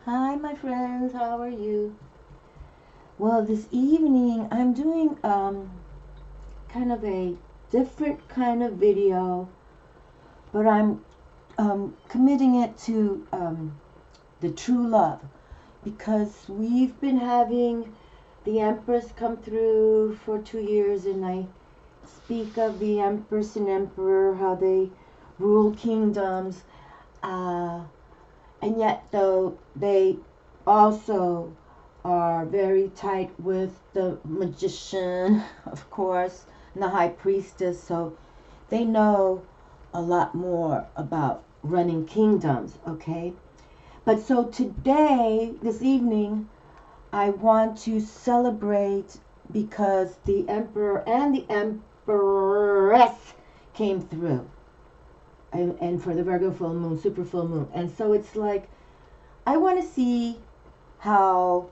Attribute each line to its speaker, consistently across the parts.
Speaker 1: Hi, my friends. How are you? Well, this evening I'm doing kind of a different kind of video, but I'm committing it to the true love because we've been having the Empress come through for 2 years, and I speak of the Empress and Emperor, how they rule kingdoms, uh, and yet though they also are very tight with the magician, of course, and the high priestess, so they know a lot more about running kingdoms, okay? But so today, this evening, I want to celebrate because the emperor and the empress came through. And for the Virgo full moon, super full moon. And so it's like, I want to see how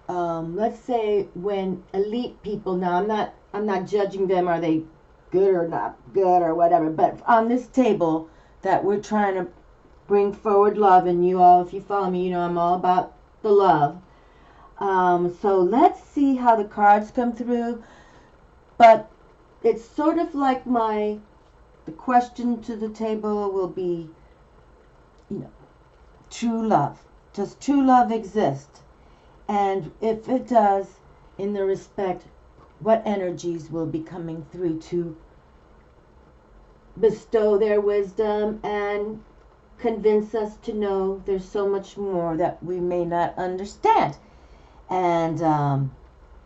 Speaker 1: let's say when elite people, now I'm not judging them, are they good or not good or whatever, but on this table that we're trying to bring forward love, and you all, if you follow me, you know I'm all about the love. So let's see how the cards come through, but it's sort of like the question to the table will be, you know, true love. Does true love exist? And if it does, in the respect, what energies will be coming through to bestow their wisdom and convince us to know there's so much more that we may not understand. And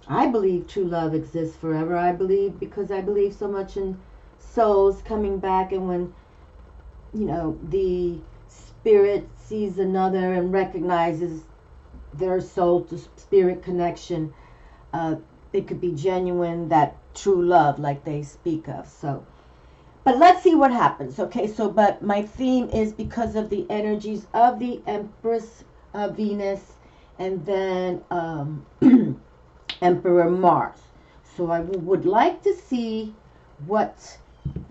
Speaker 1: I believe true love exists forever. I believe because I believe so much in souls coming back, and when, you know, the spirit sees another and recognizes their soul to spirit connection, it could be genuine, that true love like they speak of. So, but let's see what happens. Okay, so but my theme is because of the energies of the Empress Venus, and then Emperor Mars. So I would like to see what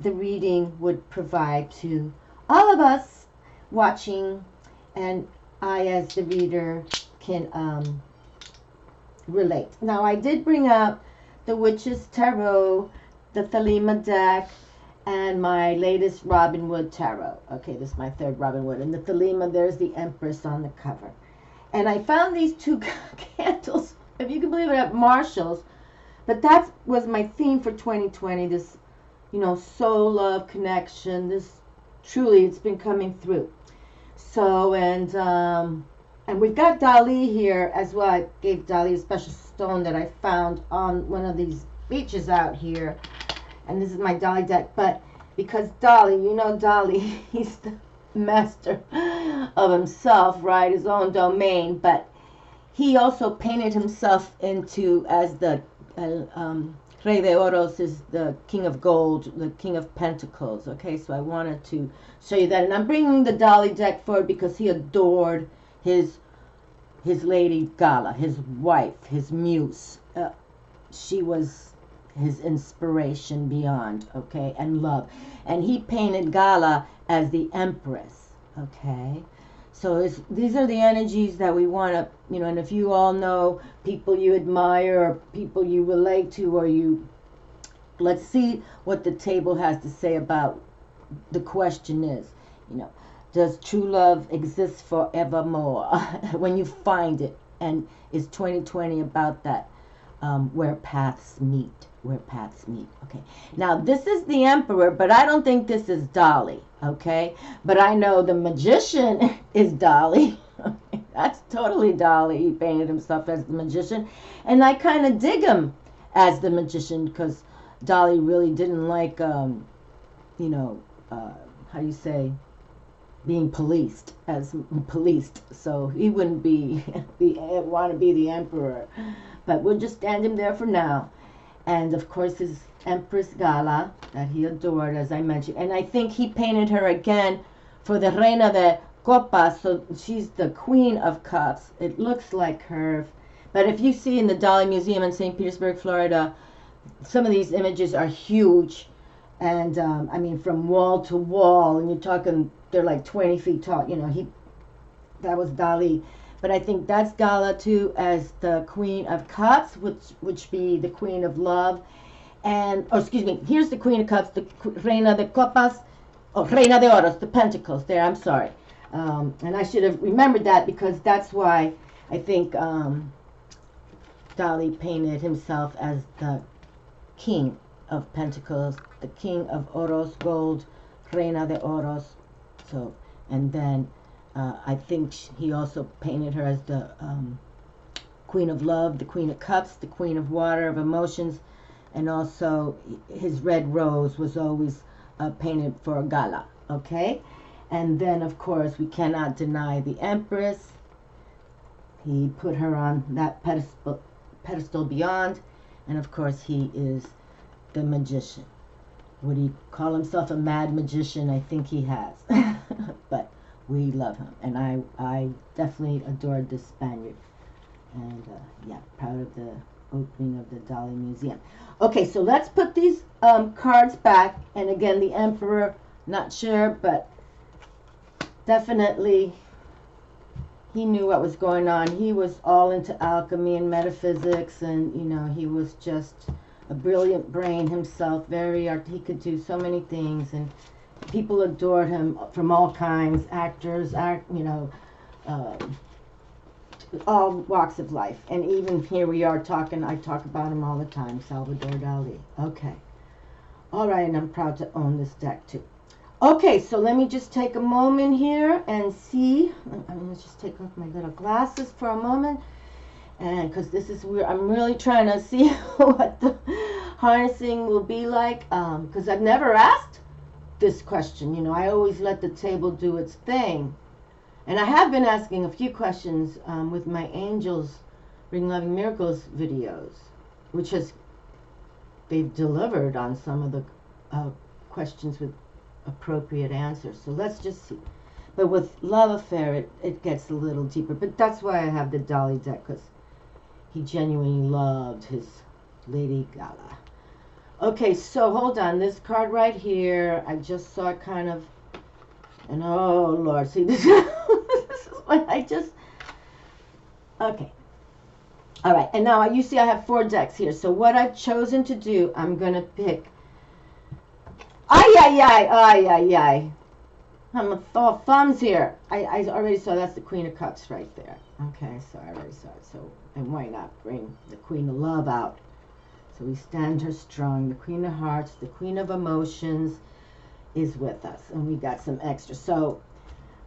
Speaker 1: the reading would provide to all of us watching, and I as the reader can relate. Now I did bring up the Witch's Tarot, the Thelema deck, and my latest Robin Wood Tarot. Okay, this is my third Robin Wood. And the Thelema, there's the Empress on the cover. And I found these two candles, if you can believe it, at Marshall's. But that was my theme for 2020, this, you know, soul love connection. This, truly, it's been coming through. So, and we've got Dali here as well. I gave Dali a special stone that I found on one of these beaches out here. And this is my Dali deck. But because Dali, you know Dali, he's the master of himself, right? His own domain. But he also painted himself into as the Rey de Oros, is the King of Gold, the King of Pentacles. Okay, so I wanted to show you that. And I'm bringing the Dali deck forward because he adored his lady Gala, his wife, his muse. She was his inspiration beyond, okay, and love. And he painted Gala as the Empress, okay. So these are the energies that we want to, you know, and if you all know people you admire or people you relate to, or you, let's see what the table has to say about the question is, you know, does true love exist forevermore? When you find it, and is 2020 about that, where paths meet, where paths meet. Okay, now this is the Emperor, but I don't think this is Dali, okay, but I know the magician is Dali. That's totally Dali. He painted himself as the magician, and I kind of dig him as the magician because Dali really didn't like, you know, how do you say, being policed, so he wouldn't be want to be the emperor, but we'll just stand him there for now. And of course his Empress Gala that he adored, as I mentioned, and I think he painted her again for the Reina de Copas, so she's the Queen of Cups. It looks like her, but if you see in the Dali Museum in St. Petersburg, Florida, some of these images are huge, and I mean from wall to wall, and you're talking they're like 20 feet tall. You know, that was Dali But I think that's Gala too as the Queen of Cups, which be the Queen of Love. And, oh, excuse me, here's the Queen of Cups, the Reina de Copas, oh, Reina de Oros, the Pentacles there, I'm sorry. And I should have remembered that because that's why I think Dali painted himself as the King of Pentacles, the King of Oros, gold, Reina de Oros. So, and then I think he also painted her as the Queen of Love, the Queen of Cups, the Queen of Water, of Emotions, and also his red rose was always painted for Gala, okay? And then, of course, we cannot deny the Empress. He put her on that pedestal beyond, and of course, he is the magician. Would he call himself a mad magician? I think he has, but we love him, and I definitely adored this Spaniard, and yeah, proud of the opening of the Dali Museum. Okay, so let's put these cards back, and again, the Emperor, not sure, but definitely he knew what was going on. He was all into alchemy and metaphysics, and you know, he was just a brilliant brain himself. He could do so many things, and people adored him from all kinds, actors, all walks of life. And even here we are talking, I talk about him all the time, Salvador Dali. Okay. All right, and I'm proud to own this deck too. Okay, so let me just take a moment here and see. Let's just take off my little glasses for a moment. And because this is where I'm really trying to see what the harnessing will be like. Because I've never asked this question. You know, I always let the table do its thing. And I have been asking a few questions with my Angels Bring Loving Miracles videos, which they've delivered on some of the questions with appropriate answers. So let's just see. But with Love Affair, it gets a little deeper. But that's why I have the Dali deck, because he genuinely loved his Lady Gala. Okay, so hold on. This card right here, I just saw it kind of, and oh Lord, see this, this is what I just, okay. All right, and now you see I have 4 decks here. So what I've chosen to do, I'm going to pick, I'm all thumbs here. I already saw that's the Queen of Cups right there. Okay, so I already saw it. So, and why not bring the Queen of Love out? So we stand her strong. The Queen of Hearts, the Queen of Emotions is with us. And we got some extra. So,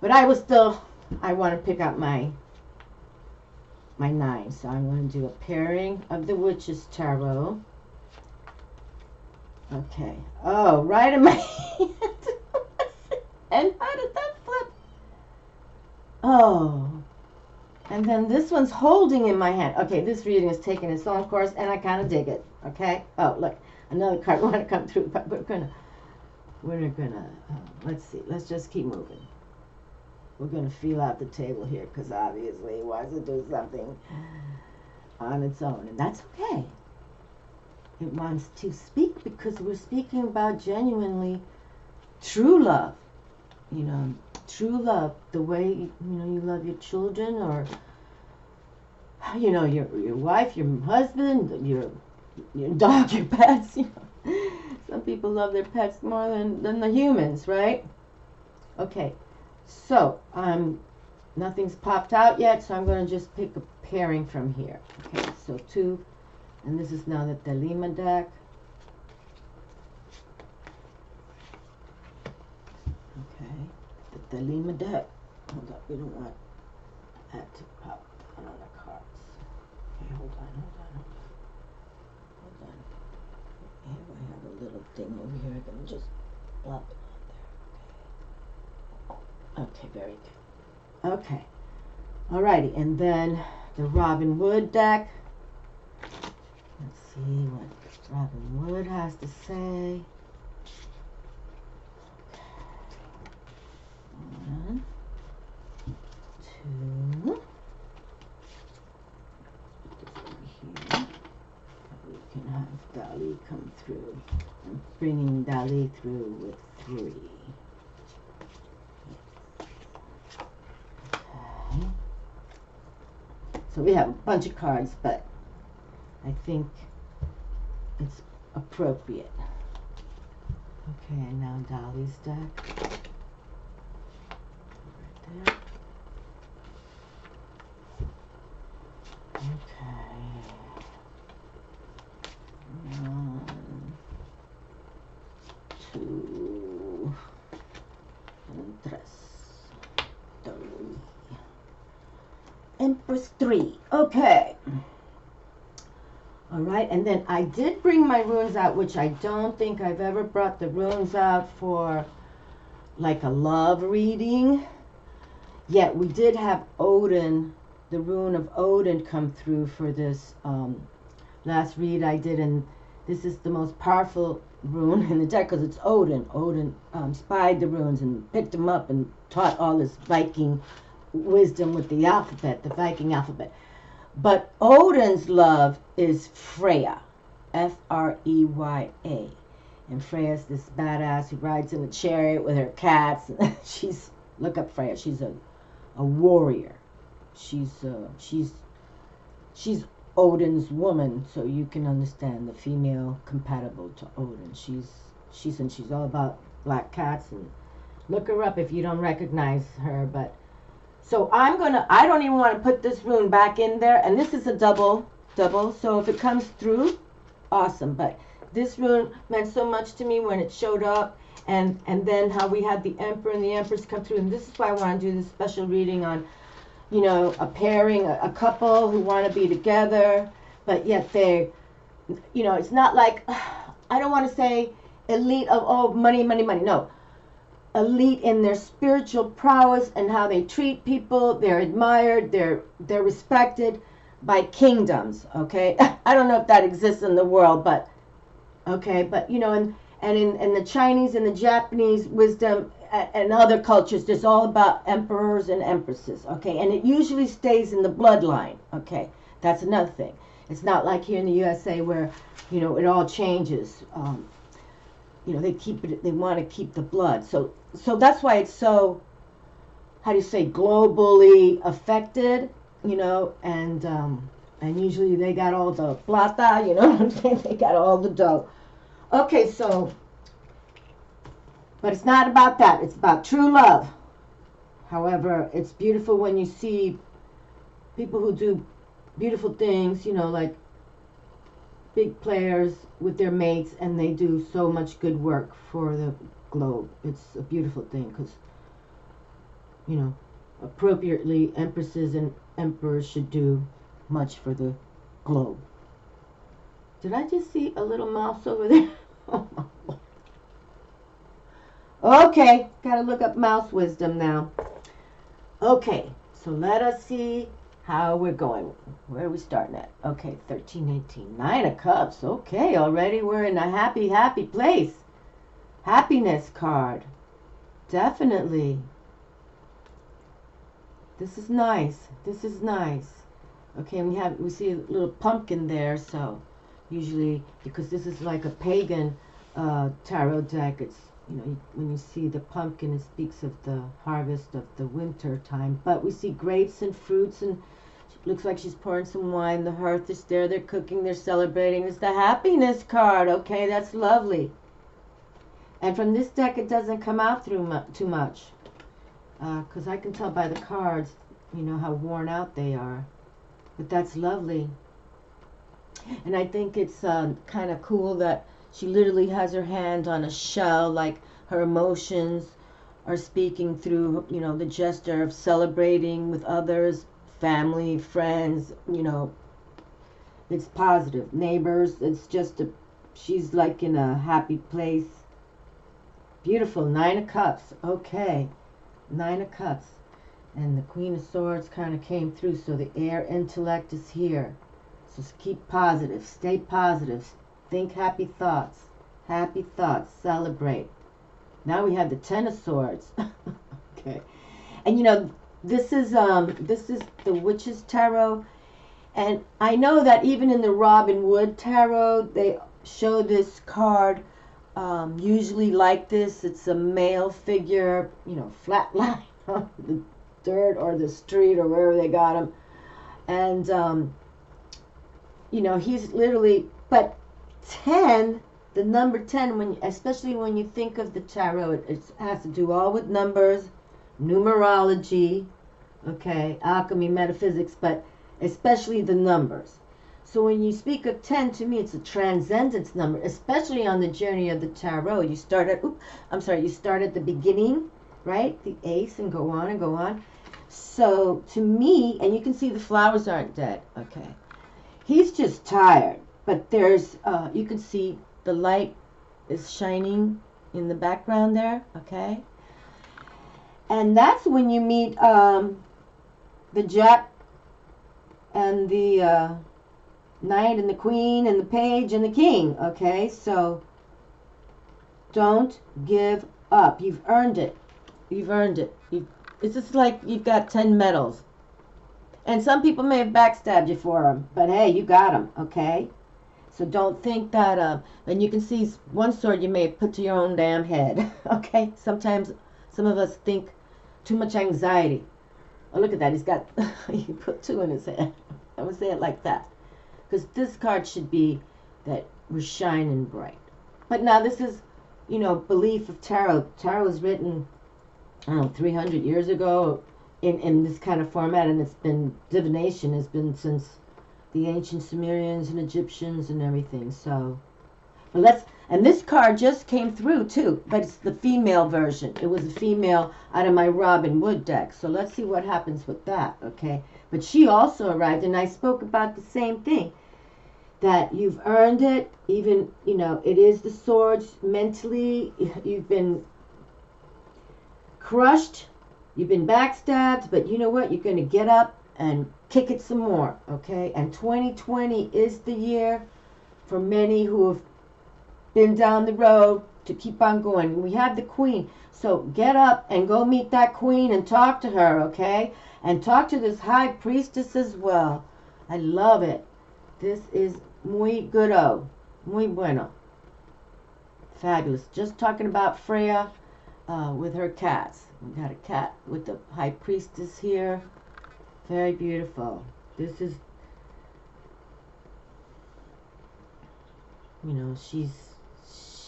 Speaker 1: but I want to pick out my 9. So I'm going to do a pairing of the Witch's Tarot. Okay. Oh, right in my hand. And how did that flip? Oh. And then this one's holding in my hand. Okay, this reading is taking its own course, and I kind of dig it. Okay? Oh, look. Another card want to come through, but we're gonna, let's see. Let's just keep moving. We're going to feel out the table here, because obviously it wants to do something on its own, and that's okay. It wants to speak because we're speaking about genuinely true love. You know, true love, the way, you know, you love your children, or, you know, your wife, your husband, your dog, your pets. You know, some people love their pets more than the humans, right? Okay, so nothing's popped out yet, so I'm going to just pick a pairing from here. Okay, so 2, and this is now the Thelema deck. The Thelema deck. Hold up, we don't want that to pop down on the cards. Okay, hold on. Here I have a little thing over here. I can just plop it on there. Okay, very good. Okay, alrighty, and then the Robin Wood deck. Let's see what Robin Wood has to say. 1, 2. Put this over here. We can have Dali come through. I'm bringing Dali through with 3. Okay. So we have a bunch of cards, but I think it's appropriate. Okay, and now Dolly's deck. Right there. Okay. 1, 2, and 3. Empress 3. Okay. Alright, and then I did bring my runes out, which I don't think I've ever brought the runes out for like a love reading. Yet we did have Odin, the rune of Odin, come through for this last read I did, and this is the most powerful rune in the deck because it's Odin. Odin spied the runes and picked them up and taught all this Viking wisdom with the alphabet, the Viking alphabet. But Odin's love is Freya, F-R-E-Y-A. And Freya's this badass who rides in a chariot with her cats. She's, look up Freya, she's a warrior. She's Odin's woman, so you can understand the female compatible to Odin. She's all about black cats, and look her up if you don't recognize her. But so I don't even want to put this rune back in there, and this is a double, so if it comes through, awesome. But this rune meant so much to me when it showed up, and then how we had the Emperor and the Empress come through, and this is why I want to do this special reading on, you know, a pairing, a couple who want to be together, but yet they, you know, it's not like, I don't want to say elite of, oh, money, no. Elite in their spiritual prowess and how they treat people. They're admired, they're respected by kingdoms, okay? I don't know if that exists in the world, but, okay, but, you know, and in the Chinese and the Japanese wisdom and other cultures, there's all about emperors and empresses, okay? And it usually stays in the bloodline, okay? That's another thing. It's not like here in the USA where, you know, it all changes. You know, they want to keep the blood. So that's why it's so, how do you say, globally affected, you know, and usually they got all the plata, you know what I'm saying? They got all the dough. Okay, so, but it's not about that. It's about true love. However, it's beautiful when you see people who do beautiful things, you know, like big players with their mates, and they do so much good work for the globe. It's a beautiful thing because, you know, appropriately, empresses and emperors should do much for the globe. Did I just see a little mouse over there? Oh my Lord. Okay, gotta look up mouse wisdom now. Okay, so let us see how we're going. Where are we starting at? Okay, 13, 18, 9 of Cups. Okay, already we're in a happy place. Happiness card. Definitely. This is nice. This is nice. Okay, and we see a little pumpkin there, so usually, because this is like a pagan tarot deck, it's, you know, when you see the pumpkin, it speaks of the harvest of the winter time. But we see grapes and fruits, and it looks like she's pouring some wine. The hearth is there. They're cooking. They're celebrating. It's the happiness card. Okay, that's lovely. And from this deck, it doesn't come out too much, because I can tell by the cards, you know, how worn out they are. But that's lovely. And I think it's kind of cool that she literally has her hand on a shell, like her emotions are speaking through, you know, the gesture of celebrating with others, family, friends, you know. It's positive. Neighbors, it's just she's like in a happy place. Beautiful. 9 of Cups. Okay. 9 of Cups. And the Queen of Swords kind of came through, so the air intellect is here. So keep positive. Stay positive. Think happy thoughts. Happy thoughts. Celebrate. Now we have the 10 of Swords. Okay. And you know, this is the Witch's Tarot. And I know that even in the Robin Wood Tarot, they show this card usually like this. It's a male figure, you know, flat line on the dirt or the street or wherever they got him. And he's literally, but 10, the number 10, especially when you think of the tarot, it has to do all with numbers, numerology, okay, alchemy, metaphysics, but especially the numbers. So when you speak of 10, to me, it's a transcendence number, especially on the journey of the tarot. You start at the beginning, right? The ace, and go on and go on. So to me, and you can see the flowers aren't dead, okay? He's just tired, but there's, you can see the light is shining in the background there, okay? And that's when you meet the Jack and the Knight and the Queen and the Page and the King, okay? So don't give up. You've earned it. You've earned it. It's just like you've got 10 medals. And some people may have backstabbed you for them, but hey, you got them, okay? So don't think that, and you can see one sword you may have put to your own damn head, okay? Sometimes some of us think too much anxiety. Oh, look at that. He's got, he put 2 in his head. I would say it like that. Because this card should be that we're shining bright. But now this is, belief of tarot. Tarot was written, I don't know, 300 years ago in this kind of format, and it's been, divination has been since the ancient Sumerians and Egyptians and everything. So, but and this card just came through too, but it's the female version. It was a female out of my Robin Wood deck. So let's see what happens with that, okay? But she also arrived, and I spoke about the same thing, that you've earned it. Even, it is the swords. Mentally, you've been crushed, you've been backstabbed, but you know what? You're going to get up and kick it some more, okay? And 2020 is the year for many who have been down the road to keep on going. We have the Queen, so get up and go meet that Queen and talk to her, okay? And talk to this High Priestess as well. I love it. This is muy goodo, muy bueno. Fabulous. Just talking about Freya with her cats. We got a cat with the High Priestess here. Very beautiful. This is,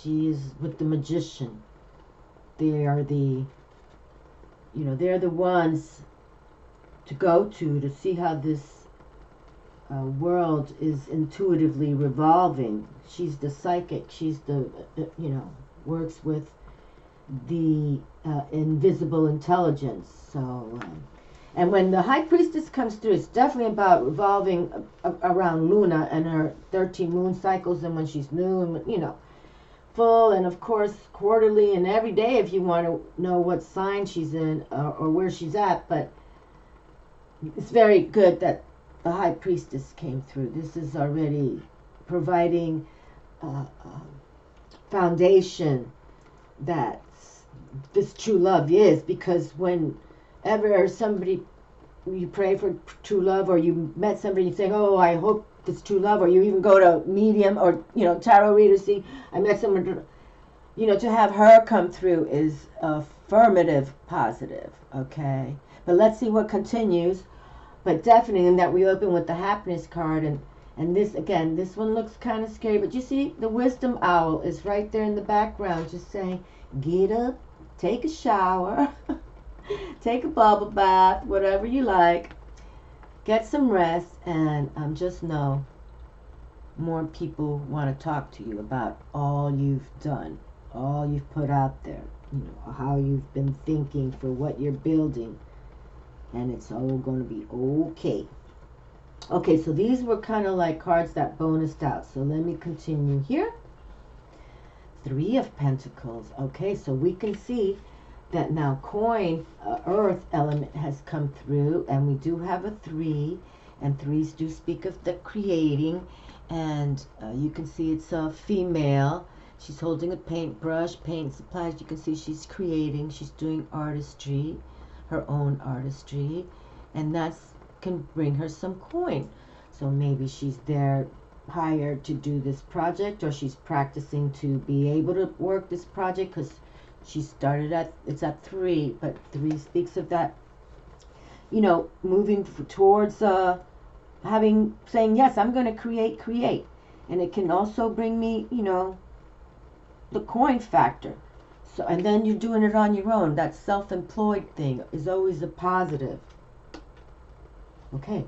Speaker 1: she is with the Magician. They are the, they're the ones to go to see how this world is intuitively revolving. She's the psychic. She's the, works with the invisible intelligence. So, and when the High Priestess comes through, it's definitely about revolving around Luna and her 13 moon cycles, and when she's new, and full, and of course quarterly and every day if you want to know what sign she's in or where she's at. But it's very good that the High Priestess came through. This is already providing foundation that this true love is, because whenever somebody, you pray for true love, or you met somebody, you say, oh, I hope this true love, or you even go to medium or tarot reader, see, I met someone, to have her come through is affirmative positive, okay? But let's see what continues. But definitely in that we open with the happiness card, and this, again, this one looks kind of scary, but you see the wisdom owl is right there in the background, just saying, get up, take a shower, take a bubble bath, whatever you like, get some rest, and just know more people want to talk to you about all you've done, all you've put out there, how you've been thinking for what you're building. And it's all going to be okay. Okay, so these were kind of like cards that bonused out. So let me continue here. 3 of Pentacles. Okay, so we can see that now coin, earth element has come through. And we do have a 3. And 3s do speak of the creating. And you can see it's a female. She's holding a paintbrush, paint supplies. You can see she's creating. She's doing artistry, her own artistry, and that's can bring her some coin. So maybe she's there hired to do this project, or she's practicing to be able to work this project, because she started it's at 3, but 3 speaks of that, moving towards saying, yes, I'm going to create. And it can also bring me, the coin factor. So, and then you're doing it on your own. That self-employed thing is always a positive. Okay.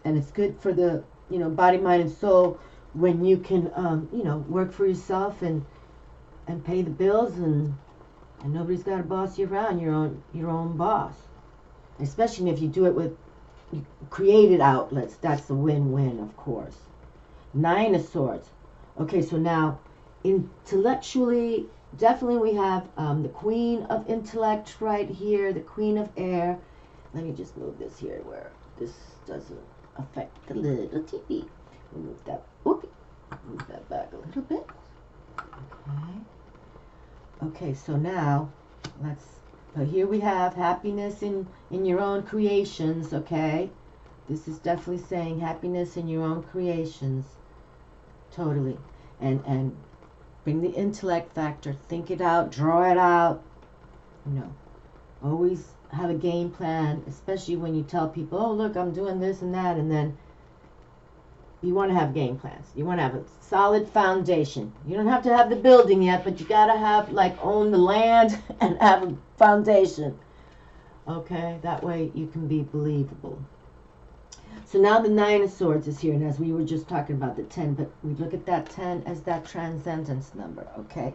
Speaker 1: And it's good for the, body, mind, and soul when you can, work for yourself and pay the bills and nobody's got to boss you around. Your own boss. Especially if you do it with created outlets. That's a win-win, of course. 9 of Swords. Okay, so now intellectually, definitely we have the Queen of Intellect right here, the Queen of Air. Let me just move this here where this doesn't affect the little TV. Move that. Move that back a little bit. Okay. Okay, so now but here we have happiness in your own creations. Okay, this is definitely saying happiness in your own creations. Totally, and bring the intellect factor. Think it out, draw it out. Always have a game plan, especially when you tell people, oh, look, I'm doing this and that, and then you want to have game plans. You want to have a solid foundation. You don't have to have the building yet, but you got to have, own the land and have a foundation. Okay, that way you can be believable. So now the 9 of Swords is here, and as we were just talking about the 10, but we look at that 10 as that transcendence number, okay?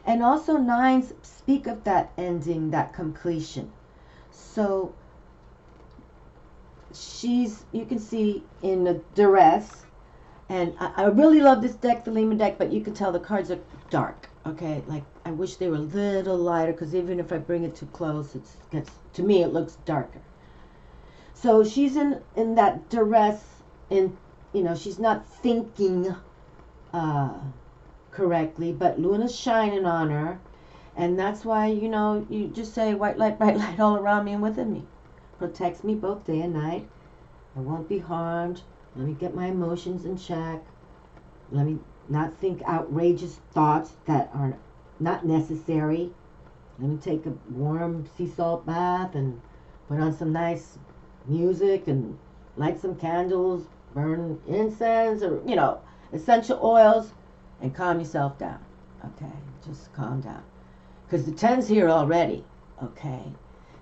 Speaker 1: And also 9s speak of that ending, that completion. So you can see in the duress, and I really love this deck, the Lima deck, but you can tell the cards are dark, okay? I wish they were a little lighter, because even if I bring it too close, to me it looks darker. So she's in that duress, she's not thinking correctly, but Luna's shining on her, and that's why, you just say, white light, bright light all around me and within me. Protects me both day and night. I won't be harmed. Let me get my emotions in check. Let me not think outrageous thoughts that are not necessary. Let me take a warm sea salt bath and put on some nice music and light some candles, burn incense or, essential oils, and calm yourself down. Okay, just calm down. Because the 10's here already. Okay,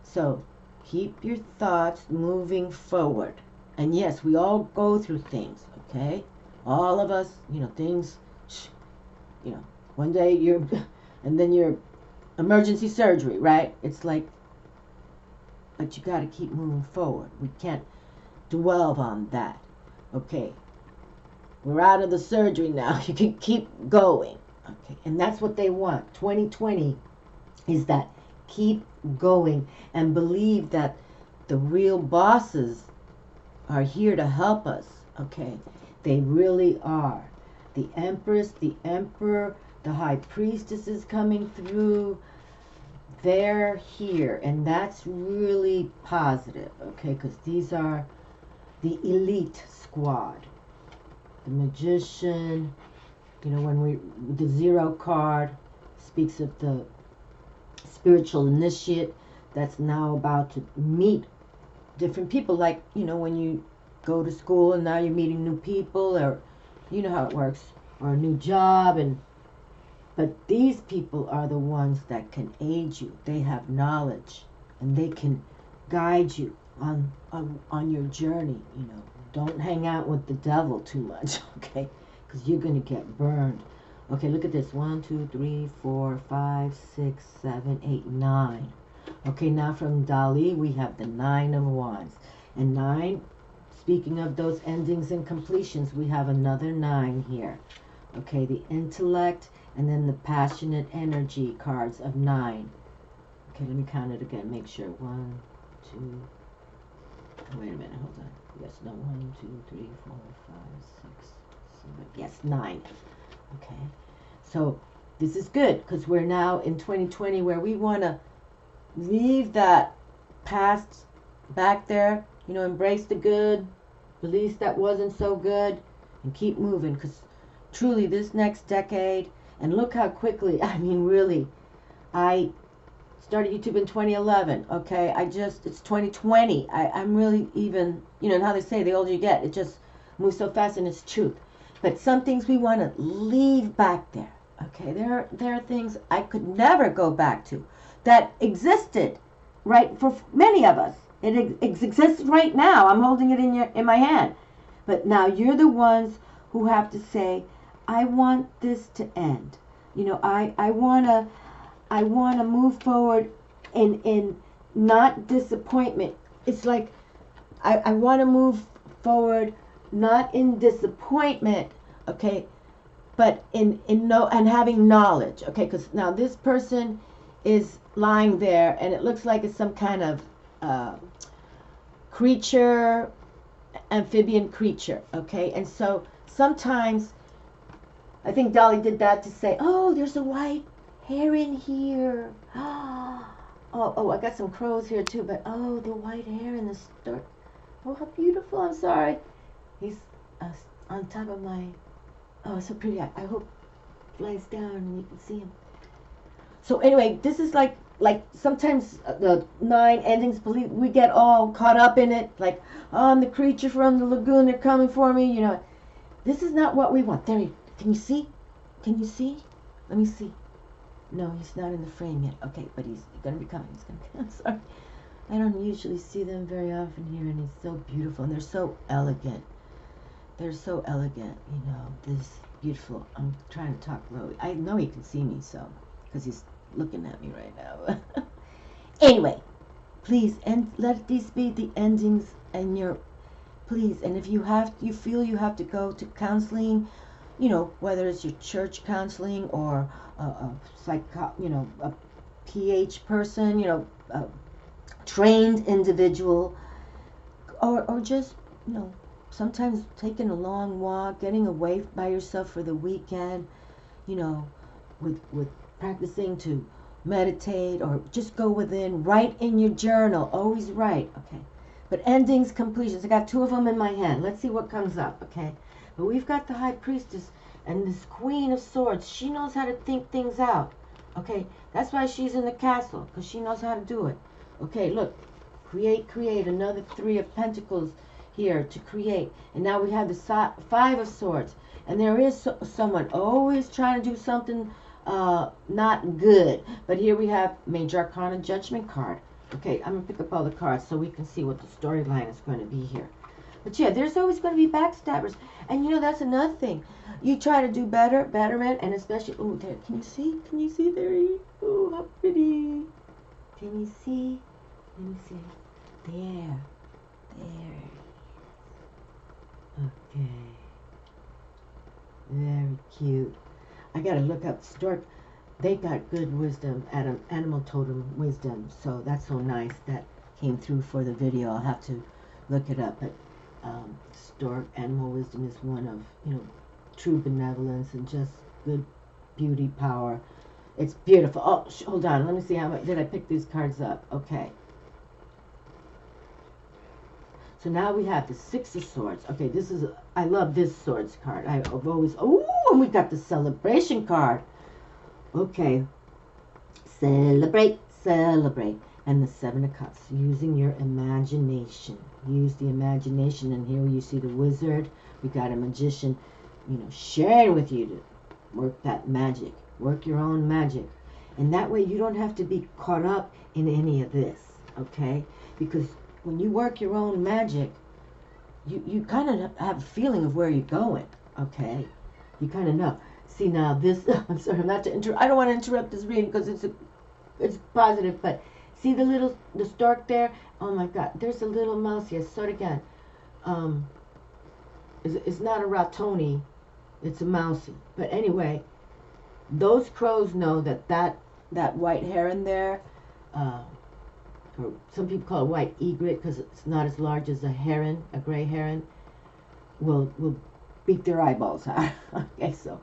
Speaker 1: so keep your thoughts moving forward. And yes, we all go through things, okay? All of us, things, one day and then you're emergency surgery, right? It's but you got to keep moving forward. We can't dwell on that. Okay, we're out of the surgery now. You can keep going. Okay, and that's what they want. 2020 is that keep going and believe that the real bosses are here to help us. Okay, they really are. The Empress, the Emperor, the High Priestess is coming through. They're here, and that's really positive, okay, because these are the elite squad. The Magician, the 0 card speaks of the spiritual initiate that's now about to meet different people, when you go to school and now you're meeting new people, or you know how it works, or a new job, but these people are the ones that can aid you. They have knowledge, and they can guide you on your journey. Don't hang out with the devil too much, okay? Because you're going to get burned. Okay, look at this. 1, 2, 3, 4, 5, 6, 7, 8, 9. Okay, now from Dali, we have the 9 of Wands. And 9, speaking of those endings and completions, we have another 9 here. Okay, the intellect, and then the passionate energy cards of 9. Okay, let me count it again. Make sure. 1, 2. Wait a minute. Hold on. Yes, no. 1, 2, 3, 4, 5, 6, 7. Yes, 9. Okay. So this is good because we're now in 2020 where we want to leave that past back there. Embrace the good, release that wasn't so good, and keep moving. Because truly, this next decade. And look how quickly, really, I started YouTube in 2011. Okay, it's 2020. I'm really even, you know, and how they say the older you get, it just moves so fast, and it's truth. But some things we want to leave back there. Okay, there are things I could never go back to that existed, right, for many of us. It exists right now. I'm holding it in my hand. But now you're the ones who have to say, I want this to end. You know, I wanna move forward in not disappointment. It's like I want to move forward not in disappointment, okay, but in no, and having knowledge, okay, because now this person is lying there, and it looks like it's some kind of creature, amphibian creature, okay, and so sometimes I think Dolly did that to say, oh, there's a white heron here. Oh, I got some crows here too, but oh, the white heron, the stork. Oh, how beautiful. I'm sorry. He's on top of my, oh, so pretty. I hope flies down and you can see him. So anyway, this is like sometimes the 9 endings, we get all caught up in it. Like, oh, I'm the creature from the lagoon. They're coming for me. You know, this is not what we want. There he, can you see? Can you see? Let me see. No, he's not in the frame yet. Okay, but he's going to be coming. He's going to come. I'm sorry. I don't usually see them very often here, and he's so beautiful, and they're so elegant. They're so elegant, you know, this beautiful. I'm trying to talk low. I know he can see me, so, because he's looking at me right now. Anyway, please, and let these be the endings, and please, and if you feel you have to go to counseling, you know, whether it's your church counseling or a PH person, you know, a trained individual, or just, you know, sometimes taking a long walk, getting away by yourself for the weekend, you know, with practicing to meditate, or just go within, write in your journal, always write, okay. But endings, completions, I got 2 of them in my hand. Let's see what comes up, okay. But we've got the High Priestess and this Queen of Swords. She knows how to think things out, okay. That's why she's in the castle, because she knows how to do it. Okay, look, create, another 3 of Pentacles here to create. And now we have the 5 of Swords. And there is someone always trying to do something not good. But here we have Major Arcana Judgment card. Okay, I'm going to pick up all the cards so we can see what the storyline is going to be here. But yeah, there's always going to be backstabbers. And you know, that's another thing. You try to do betterment, and especially, oh, there, can you see? Can you see there? Oh, how pretty. Can you see? Let me see. There. Okay. Very cute. I gotta look up stork. They got good wisdom, animal totem wisdom. So that's so nice. That came through for the video. I'll have to look it up. But stork animal wisdom is one of, you know, true benevolence and just good beauty, power. It's beautiful. Oh, hold on. Let me see how much did I pick these cards up. Okay. So now we have the 6 of Swords. Okay, this is, I love this Swords card. I've always, oh, and we got the Celebration card. Okay. Celebrate. And the 7 of Cups. Using your imagination. Use the imagination. And here you see the Wizard. We got a Magician, you know, sharing with you to work that magic. Work your own magic. And that way you don't have to be caught up in any of this. Okay? Because when you work your own magic, you kind of have a feeling of where you're going, okay? You kind of know. See now this, I'm sorry, not to I don't want to interrupt this reading because it's positive, but see the stork there? Oh my God, there's a little mouse here. Start again. It's not a ratoni, it's a mousey. But anyway, those crows know that white heron there, or some people call it white egret because it's not as large as a heron, a gray heron, will beat their eyeballs out. Okay, so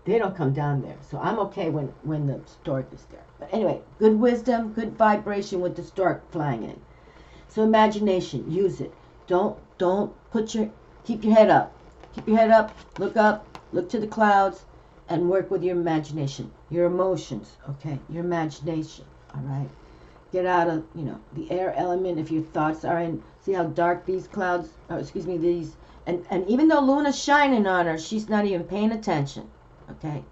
Speaker 1: they don't come down there. So I'm okay when the stork is there. But anyway, good wisdom, good vibration with the stork flying in. So imagination, use it. Don't keep your head up. Keep your head up, look to the clouds, and work with your imagination, your emotions, okay, your imagination, all right? get out of, the air element. If your thoughts are in, see how dark these clouds, these, and even though Luna's shining on her, she's not even paying attention, okay?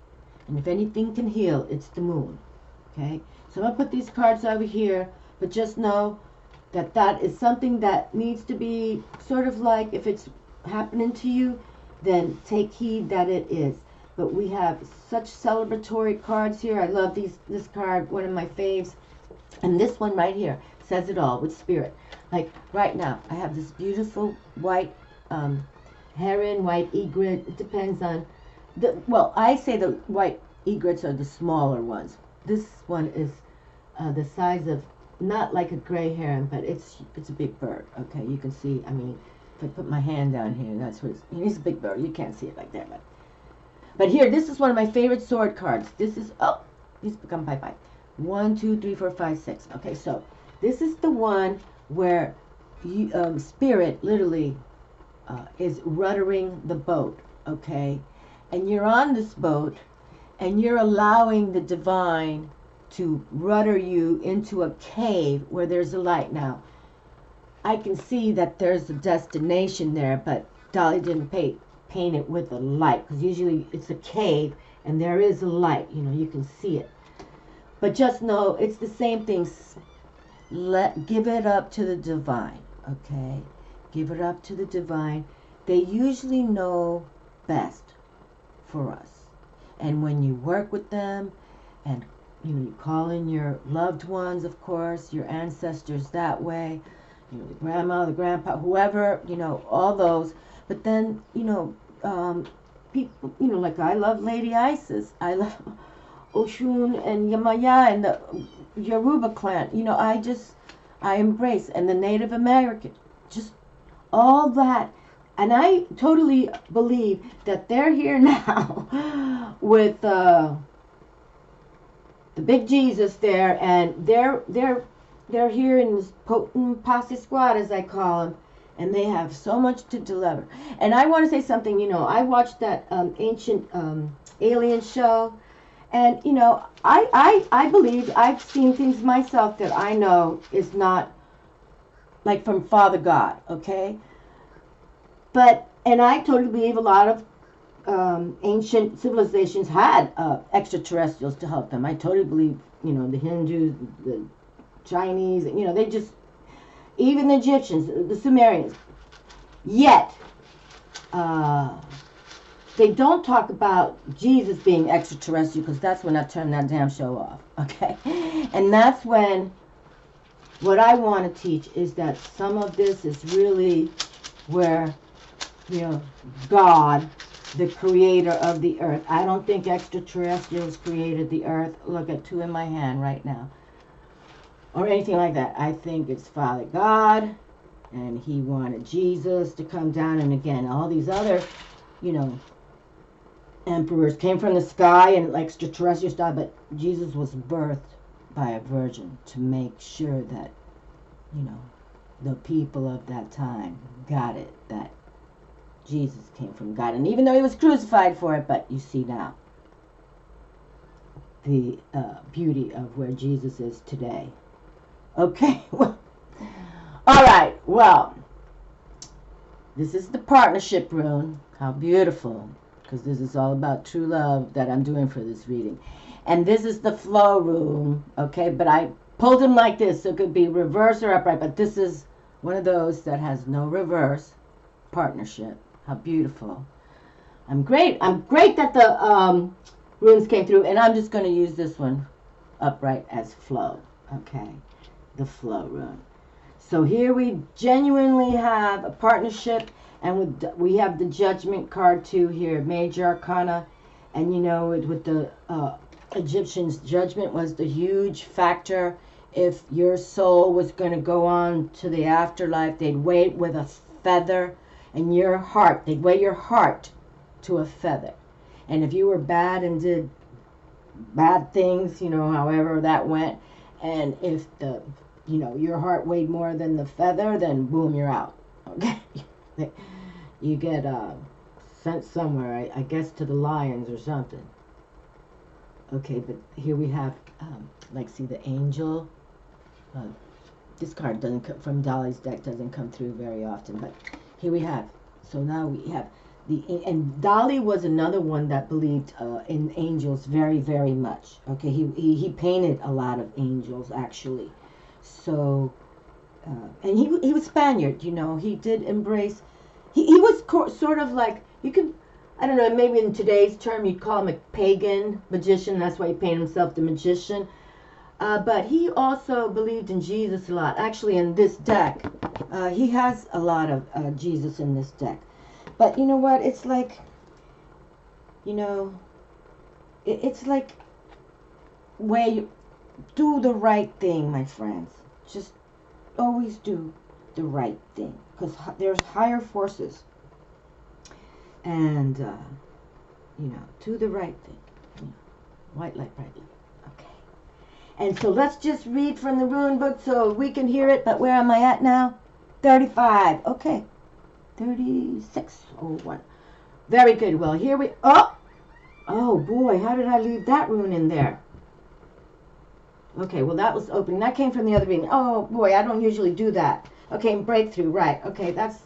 Speaker 1: And if anything can heal, it's the moon, okay? So I'm going to put these cards over here, but just know that that is something that needs to be sort of like, if it's happening to you, then take heed that it is. But we have such celebratory cards here. I love this card, one of my faves. And this one right here says it all with spirit. Like right now, I have this beautiful white heron, white egret. It depends on well, I say the white egrets are the smaller ones. This one is the size of, not like a gray heron, but it's a big bird. Okay, you can see. I mean, if I put my hand down here, that's what it's a big bird. You can't see it like that, but here, this is one of my favorite sword cards. This is, oh, these become bye-bye. 1, 2, 3, 4, 5, 6. Okay, so this is the one where you, spirit literally is ruddering the boat, okay? And you're on this boat, and you're allowing the divine to rudder you into a cave where there's a light. Now, I can see that there's a destination there, but Dolly didn't paint it with a light, because usually it's a cave and there is a light, you can see it. But just know it's the same thing. Give it up to the divine, okay? Give it up to the divine. They usually know best for us. And when you work with them, and you call in your loved ones, of course, your ancestors that way, the grandma, the grandpa, whoever, all those. But then, people, like I love Lady Isis. I love Oshun and Yamaya and the Yoruba clan. I embrace. And the Native American. Just all that. And I totally believe that they're here now with the big Jesus there. And they're here in this potent posse squad, as I call them. And they have so much to deliver. And I want to say something, I watched that ancient alien show. And, I believe I've seen things myself that I know is not like from Father God, okay? And I totally believe a lot of ancient civilizations had extraterrestrials to help them. I totally believe, the Hindus, the Chinese, they just, even the Egyptians, the Sumerians. Yet, they don't talk about Jesus being extraterrestrial, because that's when I turn that damn show off, okay? And that's when what I want to teach is that some of this is really where, God, the creator of the earth. I don't think extraterrestrials created the earth. Look at 2 in my hand right now. Or anything like that. I think it's Father God, and he wanted Jesus to come down, and again, all these other, emperors came from the sky and like extraterrestrial style, but Jesus was birthed by a virgin to make sure that, the people of that time got it, that Jesus came from God. And even though he was crucified for it, but you see now the beauty of where Jesus is today. Okay, well, all right, well, this is the partnership rune. How beautiful, because this is all about true love that I'm doing for this reading. And this is the flow rune, okay, but I pulled them like this, so it could be reverse or upright, but this is one of those that has no reverse. Partnership. How beautiful. I'm great that the runes came through, and I'm just going to use this one upright as flow, okay. The flow rune. So here we genuinely have a partnership, and we have the judgment card too here, major arcana, and with the Egyptians, judgment was the huge factor. If your soul was going to go on to the afterlife, they'd weigh it with a feather, and your heart, they'd weigh your heart to a feather. And if you were bad and did bad things, however that went, and if your heart weighed more than the feather, then boom, you're out. Okay, you get sent somewhere, I guess to the lions or something. Okay, but here we have, see the angel Uh, this card doesn't come from Dolly's deck, doesn't come through very often, but here we have. So now we have and Dolly was another one that believed in angels very, very much. Okay, he painted a lot of angels actually. So, and he was Spaniard, you know. He did embrace. He was sort of like, you could, I don't know, maybe in today's term you'd call him a pagan magician. That's why he painted himself the magician. But he also believed in Jesus a lot. Actually, in this deck, he has a lot of Jesus in this deck. But you know what? It's like, you know, it's like where you do the right thing, my friends. Just always do the right thing, because there's higher forces. And, you know, do the right thing. You know, white light, bright light. Okay. And so let's just read from the rune book so we can hear it. But where am I at now? 35. Okay. 3601. Very good. Well, here we... Oh, boy. How did I leave that rune in there? Okay, well, that was opening. That came from the other reading. Oh, boy, I don't usually do that. Okay, breakthrough. Right. Okay, that's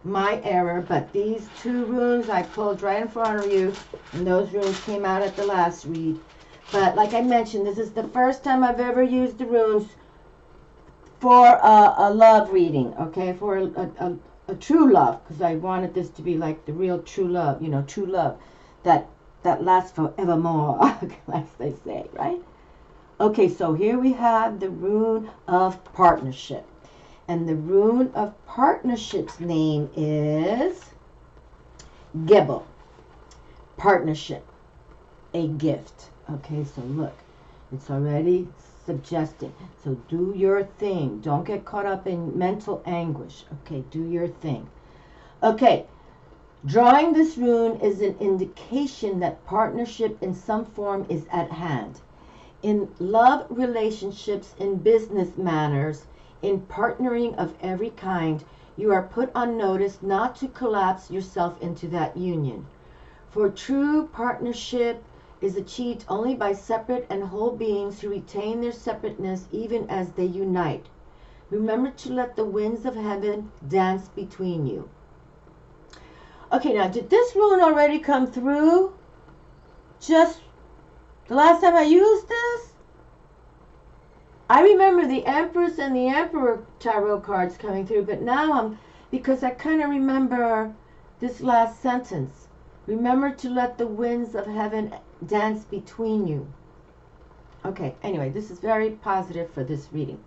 Speaker 1: my error. But these two runes I pulled right in front of you. And those runes came out at the last read. But like I mentioned, this is the first time I've ever used the runes for a love reading. Okay, for a true love, because I wanted this to be like the real true love, you know, true love that lasts forevermore, like they say, right? Okay, so here we have the rune of partnership, and the rune of partnership's name is Gebel. Partnership, a gift. Okay, so look, it's already suggested. So do your thing. Don't get caught up in mental anguish. Okay, do your thing. Okay, drawing this rune is an indication that partnership in some form is at hand. In love relationships, in business matters, in partnering of every kind, you are put on notice not to collapse yourself into that union. For true partnership is achieved only by separate and whole beings who retain their separateness even as they unite. Remember to let the winds of heaven dance between you. Okay, now did this rune already come through? Just the last time I used this? I remember the Empress and the Emperor tarot cards coming through, but now because I kind of remember this last sentence. Remember to let the winds of heaven dance between you. Okay, anyway, this is very positive for this reading.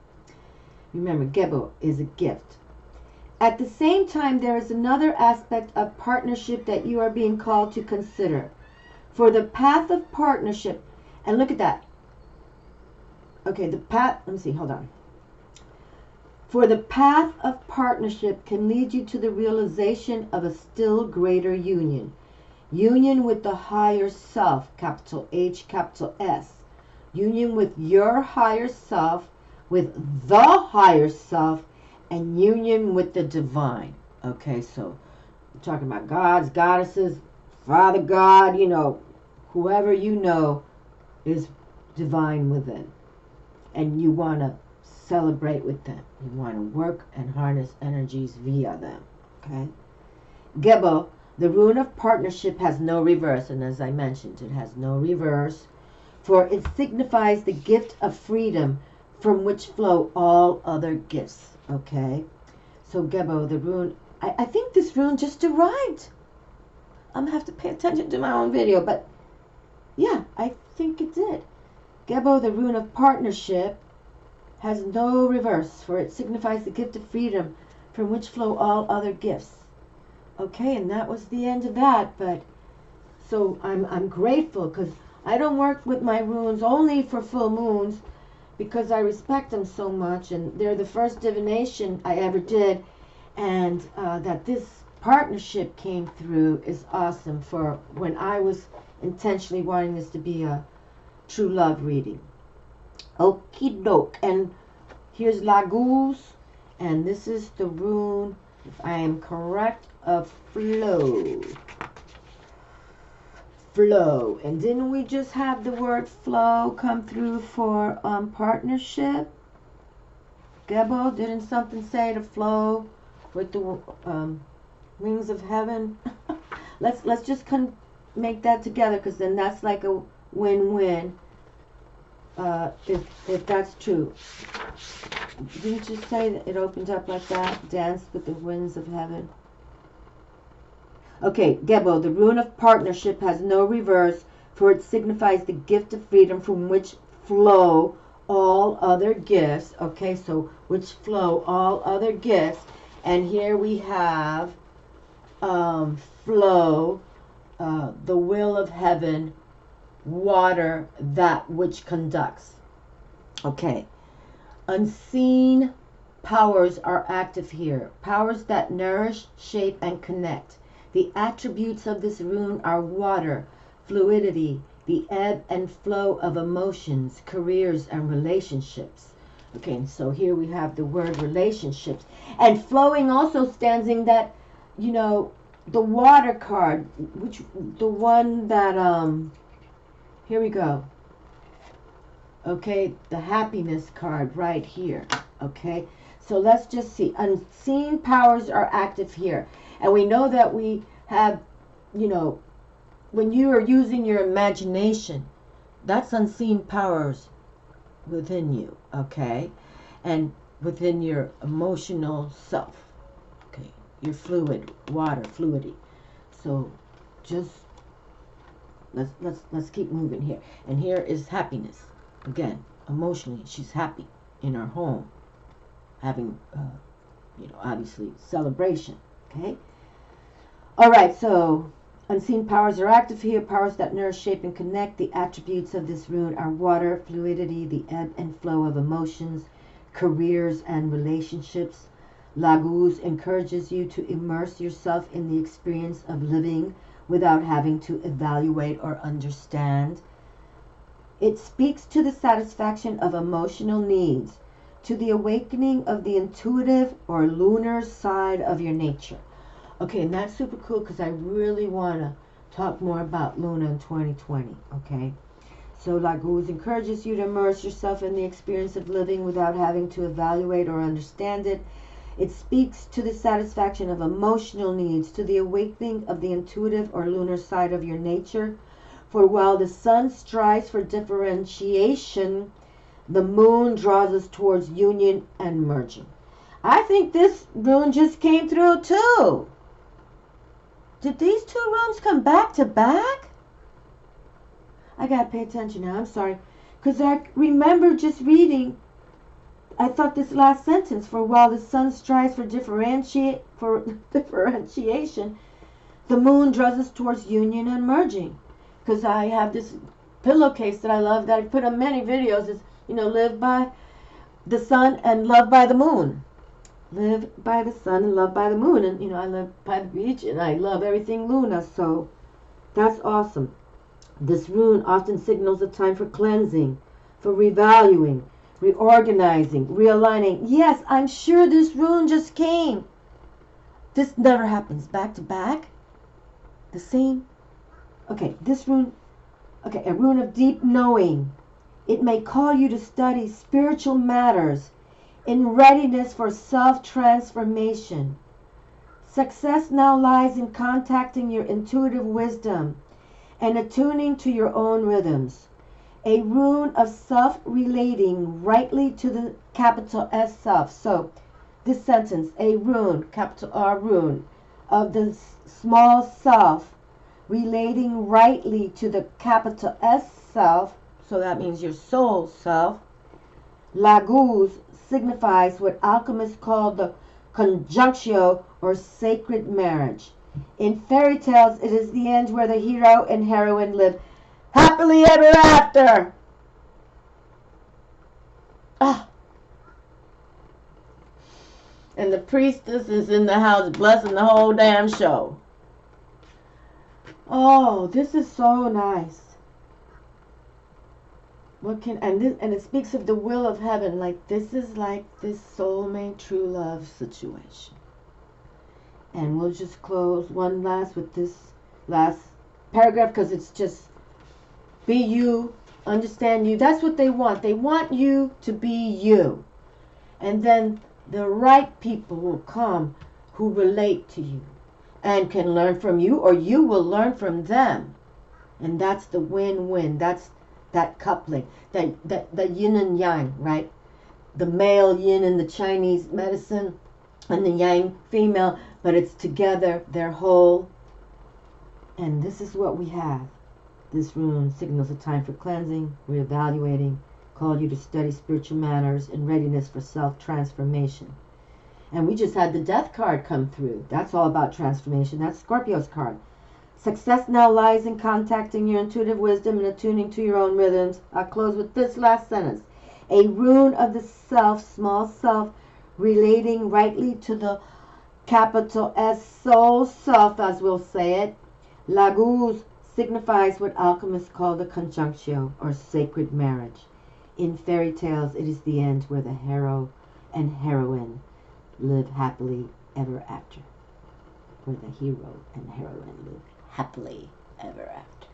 Speaker 1: Remember, Gebel is a gift. At the same time, there is another aspect of partnership that you are being called to consider. For the path of partnership, and look at that. Okay, the path, let me see, hold on. For the path of partnership can lead you to the realization of a still greater union. Union with the higher self, capital H, capital S. Union with your higher self, with the higher self, and union with the divine. Okay, so we're talking about gods, goddesses, Father God, you know, whoever you know is divine within. And you want to celebrate with them. You want to work and harness energies via them. Okay? Gebel, the rune of partnership, has no reverse. And as I mentioned, it has no reverse. For it signifies the gift of freedom from which flow all other gifts. Okay? So Gebel, the rune, I think this rune just arrived. I'm going to have to pay attention to my own video. But yeah, I think it did. Gebel, the rune of partnership, has no reverse, for it signifies the gift of freedom from which flow all other gifts. Okay, and that was the end of that. But so I'm grateful, because I don't work with my runes only for full moons, because I respect them so much, and they're the first divination I ever did, and that this partnership came through is awesome for when I was intentionally wanting this to be a true love reading. Okie doke. And here's Laguz, and this is the rune, if I am correct, of flow. Flow. And didn't we just have the word flow come through for partnership? Gebo, didn't something say to flow with the wings of heaven? let's just make that together, because then that's like a win-win. If that's true. Didn't you say that it opened up like that? Dance with the winds of heaven. Okay, Gebo, the rune of partnership has no reverse, for it signifies the gift of freedom from which flow all other gifts. Okay, so which flow all other gifts. And here we have flow, the will of heaven, water, that which conducts. Okay, unseen powers are active here. Powers that nourish, shape, and connect. The attributes of this rune are water, fluidity, the ebb and flow of emotions, careers, and relationships. Okay, and so here we have the word relationships. And flowing also stands in that, you know, the water card, which the one that, here we go. Okay, the happiness card right here. Okay, so let's just see. Unseen powers are active here. And we know that we have, you know, when you are using your imagination, that's unseen powers within you, okay? And within your emotional self, okay? Your fluid, water, fluidity. So just let's keep moving here. And here is happiness. Again, emotionally, she's happy in her home, having, you know, obviously celebration, okay? All right, so unseen powers are active here. Powers that nourish, shape, and connect. The attributes of this rune are water, fluidity, the ebb and flow of emotions, careers, and relationships. Laguz encourages you to immerse yourself in the experience of living without having to evaluate or understand. It speaks to the satisfaction of emotional needs, to the awakening of the intuitive or lunar side of your nature. Okay, and that's super cool, because I really want to talk more about Luna in 2020, okay? So Laguz encourages you to immerse yourself in the experience of living without having to evaluate or understand it. It speaks to the satisfaction of emotional needs, to the awakening of the intuitive or lunar side of your nature. For while the sun strives for differentiation, the moon draws us towards union and merging. I think this rune just came through too. Did these two runes come back to back? I gotta pay attention now, I'm sorry. Because I remember just reading, I thought this last sentence, for while the sun strives for differentiation, the moon draws us towards union and merging. Because I have this pillowcase that I love that I put on many videos. Is, you know, live by the sun and love by the moon. Live by the sun and love by the moon. And, you know, I live by the beach and I love everything Luna. So that's awesome. This rune often signals a time for cleansing, for revaluing, reorganizing, realigning. Yes, I'm sure this rune just came. This never happens back to back. The same. Okay, this rune. Okay, a rune of deep knowing. It may call you to study spiritual matters in readiness for self-transformation. Success now lies in contacting your intuitive wisdom and attuning to your own rhythms. A rune of self-relating rightly to the capital S self. So this sentence, a rune, capital R rune, of the small self relating rightly to the capital S self, so that means your soul self. Laguz signifies what alchemists call the conjunctio or sacred marriage. In fairy tales, it is the end where the hero and heroine live happily ever after. Ah. And the priestess is in the house blessing the whole damn show. Oh, this is so nice. And it speaks of the will of heaven. Like, this is like this soulmate true love situation. And we'll just close one last with this last paragraph, because it's just be you, understand you. That's what they want. They want you to be you. And then the right people will come who relate to you and can learn from you, or you will learn from them. And that's the win-win. That's that coupling, that yin and yang, right? The male yin in the Chinese medicine and the yang female, but it's together, they're whole. And this is what we have. This rune signals a time for cleansing, reevaluating, call you to study spiritual matters and readiness for self-transformation. And we just had the death card come through. That's all about transformation. That's Scorpio's card. Success now lies in contacting your intuitive wisdom and attuning to your own rhythms. I'll close with this last sentence. A rune of the self, small self, relating rightly to the capital S soul self, as we'll say it. Laguz signifies what alchemists call the conjunctio, or sacred marriage. In fairy tales, it is the end where the hero and heroine live happily ever after. Where the hero and heroine live happily ever after.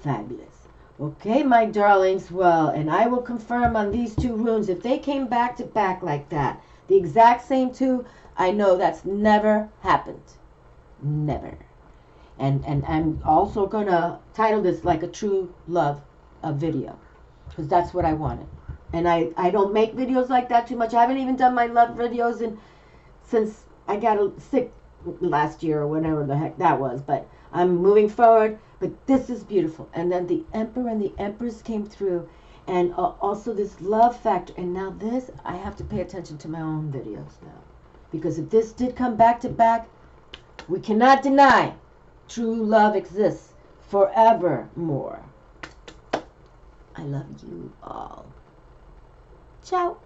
Speaker 1: Fabulous. Okay, my darlings, well, and I will confirm on these two runes, if they came back to back like that, the exact same two, I know that's never happened. Never. And I'm also going to title this like a true love video, because that's what I wanted. And I don't make videos like that too much. I haven't even done my love videos since I got sick last year or whatever the heck that was. But I'm moving forward. But this is beautiful. And then the Emperor and the Empress came through. And also this love factor. And now this, I have to pay attention to my own videos now. Because if this did come back to back, we cannot deny true love exists forevermore. I love you all. Ciao.